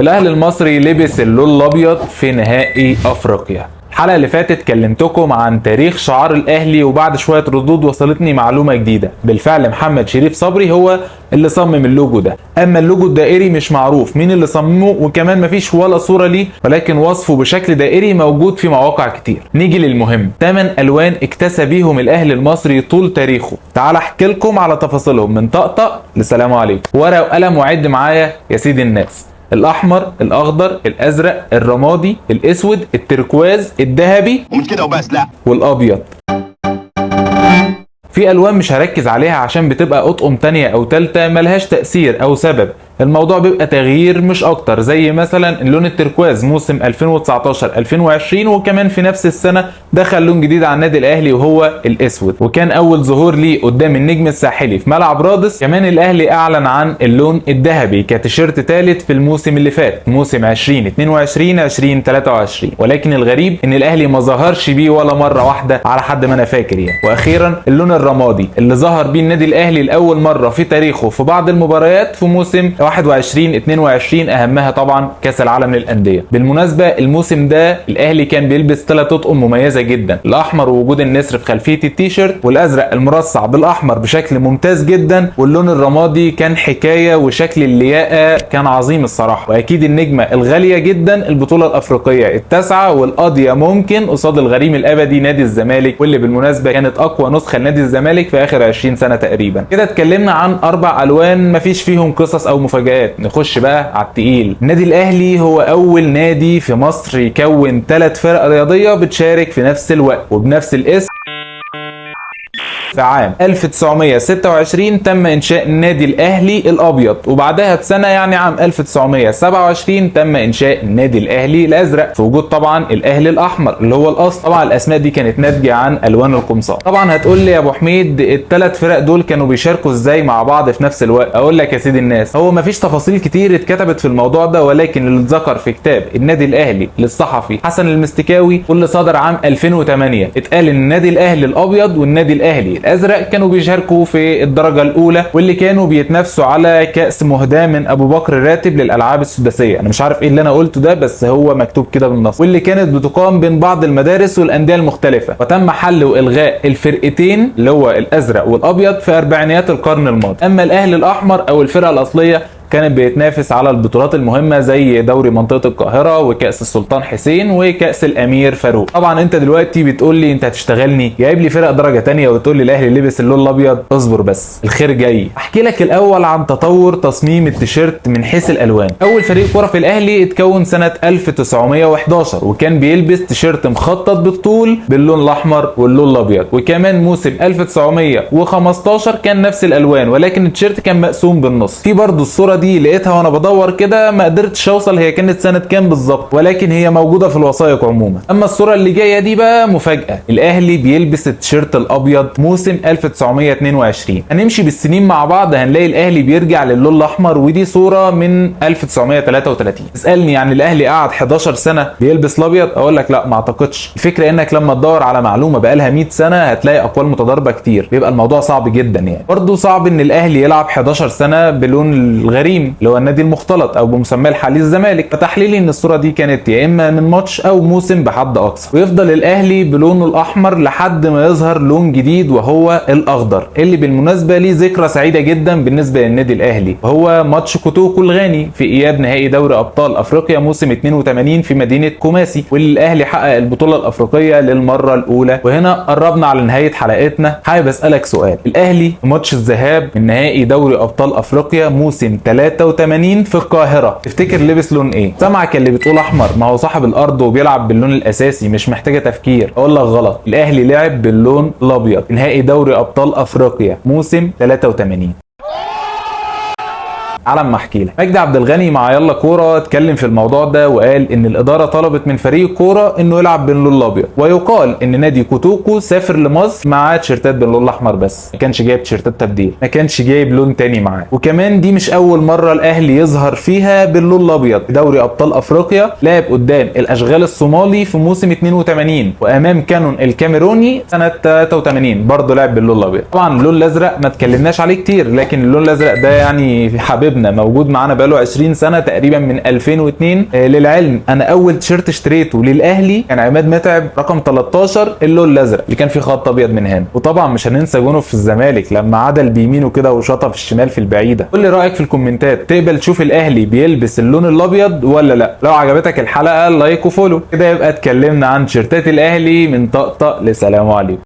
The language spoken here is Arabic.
الاهلي المصري لبس اللون الابيض في نهائي افريقيا. الحلقه اللي فاتت كلمتكم عن تاريخ شعار الاهلي، وبعد شويه ردود وصلتني معلومه جديده. بالفعل محمد شريف صبري هو اللي صمم اللوجو ده، اما اللوجو الدائري مش معروف مين اللي صممه، وكمان مفيش ولا صوره ليه، ولكن وصفه بشكل دائري موجود في مواقع كتير. نيجي للمهم، 8 الوان اكتسى بيهم الاهلي المصري طول تاريخه. تعال احكي لكم على تفاصيلهم من طقطق لسلام عليكم. ورقه وقلم وعد معايا يا سيدي الناس. الاحمر، الاخضر، الازرق، الرمادي، الاسود، التركواز، الذهبي، ومش كده وبس لا، والابيض. في الوان مش هركز عليها عشان بتبقى اطقم تانية او تالتة ملهاش تأثير او سبب، الموضوع بيبقى تغيير مش اكتر، زي مثلا اللون التركواز موسم 2019-2020، وكمان في نفس السنة دخل لون جديد على النادي الاهلي وهو الاسود، وكان اول ظهور ليه قدام النجم الساحلي في ملعب رادس. كمان الاهلي اعلن عن اللون الذهبي كتيشيرت ثالث في الموسم اللي فات، موسم 2022-2023، ولكن الغريب ان الاهلي ما ظهرش بيه ولا مرة واحدة على حد ما انا فاكر يعني. واخيرا اللون الرمادي اللي ظهر بيه النادي الاهلي لاول مرة في تاريخه في بعض المباريات في موسم 21-22، اهمها طبعا كاس العالم للانديه. بالمناسبه الموسم ده الاهلي كان بيلبس 3 اطقم مميزه جدا، الاحمر ووجود النسر في خلفيه التيشيرت، والازرق المرصع بالاحمر بشكل ممتاز جدا، واللون الرمادي كان حكايه، وشكل اللياقه كان عظيم الصراحه. واكيد النجمه الغاليه جدا البطوله الافريقيه ال9، والقاضيه ممكن قصاد الغريم الابدي نادي الزمالك، واللي بالمناسبه كانت اقوى نسخه لنادي الزمالك في اخر 20 سنه تقريبا. كده اتكلمنا عن 4 الوان مفيش فيهم قصص او مفاجآت. نخش بقى على التقيل. النادي الاهلي هو اول نادي في مصر يكون 3 فرق رياضيه بتشارك في نفس الوقت وبنفس الاسم. في عام 1926 تم انشاء النادي الاهلي الابيض، وبعدها بسنه يعني عام 1927 تم انشاء النادي الاهلي الازرق، في وجود طبعا الاهلي الاحمر اللي هو الاصل. طبعا الاسماء دي كانت ناتجه عن الوان القمصان. طبعا هتقول لي يا ابو حميد ال3 فرق دول كانوا بيشاركوا ازاي مع بعض في نفس الوقت؟ اقول لك يا سيدي الناس، هو مفيش تفاصيل كتير اتكتبت في الموضوع ده، ولكن اللي اتذكر في كتاب النادي الاهلي للصحفي حسن المستكاوي واللي صدر عام 2008 اتقال ان النادي الاهلي الابيض والنادي الاهلي الازرق كانوا بيشاركوا في الدرجه الاولى، واللي كانوا بيتنافسوا على كاس مهداه من ابو بكر الراتب للالعاب السداسيه. انا مش عارف ايه اللي انا قلته ده، بس هو مكتوب كده بالنص، واللي كانت بتقام بين بعض المدارس والانديه المختلفه، وتم حل والغاء الفرقتين اللي هو الازرق والابيض في اربعينيات القرن الماضي. اما الاهلي الاحمر او الفرقه الاصليه كانت بيتنافس على البطولات المهمه زي دوري منطقه القاهره وكاس السلطان حسين وكاس الامير فاروق. طبعا انت دلوقتي بتقول لي انت هتشتغلني جايب لي فرق درجه ثانيه وتقول لي الاهلي لبس اللون الابيض؟ اصبر بس الخير جاي. احكي لك الاول عن تطور تصميم التيشيرت من حيث الالوان. اول فريق كره في الاهلي اتكون سنه 1911، وكان بيلبس تيشيرت مخطط بالطول باللون الاحمر واللون الابيض، وكمان موسم 1915 كان نفس الالوان، ولكن التيشيرت كان مقسوم بالنص. في برضه الصوره دي لقيتها وانا بدور كده، ما قدرتش اوصل هي كانت سنه كام بالظبط، ولكن هي موجوده في الوثائق عموما. اما الصوره اللي جايه دي بقى مفاجاه، الاهلي بيلبس التيشيرت الابيض موسم 1922. هنمشي بالسنين مع بعض هنلاقي الاهلي بيرجع للون الاحمر، ودي صوره من 1933. تسالني يعني الاهلي قعد 11 سنه بيلبس الابيض؟ اقول لك لا، ما اعتقدش. الفكره انك لما تدور على معلومه بقالها 100 سنه هتلاقي اقوال متضاربه كتير، بيبقى الموضوع صعب جدا يعني. برضه صعب ان الاهلي يلعب 11 سنه بلون الغريم اللي هو النادي المختلط او بمسماه الحالي الزمالك. فتحليلي ان الصوره دي كانت يا اما من ماتش او موسم بحد اقصى. ويفضل الاهلي بلونه الاحمر لحد ما يظهر لون جديد وهو الاخضر، اللي بالمناسبه ليه ذكرى سعيده جدا بالنسبه للنادي الاهلي، وهو ماتش كوتوكو الغاني في اياب نهائي دوري ابطال افريقيا موسم 82 في مدينه كوماسي، واللي الاهلي حقق البطوله الافريقيه للمره الاولى. وهنا قربنا على نهايه حلقتنا. حابب اسالك سؤال، الاهلي في ماتش الذهاب من نهائي دوري ابطال افريقيا موسم 83 في القاهرة تفتكر لبس لون ايه؟ سامعك اللي بتقول احمر، ما هو صاحب الارض وبيلعب باللون الاساسي مش محتاجة تفكير. اقول لك غلط، الاهلي لعب باللون الابيض نهائي دوري ابطال افريقيا موسم 83. على ما احكي لك، مجدي عبد الغني مع يلا كوره اتكلم في الموضوع ده وقال ان الاداره طلبت من فريق الكوره انه يلعب باللون الابيض، ويقال ان نادي كوتوكو سافر لمصر مع تيشيرتات باللون الاحمر بس، ما كانش جايب تيشيرتات تبديل، ما كانش جايب لون تاني معاه. وكمان دي مش اول مره الاهلي يظهر فيها باللون الابيض. دوري ابطال افريقيا لعب قدام الاشغال الصومالي في موسم 82، وامام كانون الكاميروني سنه 83 برضه لعب باللون الابيض. طبعا اللون الازرق ما اتكلمناش عليه كتير، لكن اللون الازرق ده يعني حبيبنا صاحبنا موجود معانا بقاله 20 سنه تقريبا من 2002. للعلم انا اول تيشيرت اشتريته للاهلي كان عماد متعب رقم 13 اللون الازرق اللي كان فيه خط ابيض من هنا. وطبعا مش هننسى جونه في الزمالك لما عدل بيمينه كده وشاطها في الشمال في البعيده. قول لي رايك في الكومنتات، تقبل تشوف الاهلي بيلبس اللون الابيض ولا لا؟ لو عجبتك الحلقه لايك وفولو كده. يبقى اتكلمنا عن تيشيرتات الاهلي من طقطق لسلام عليكم.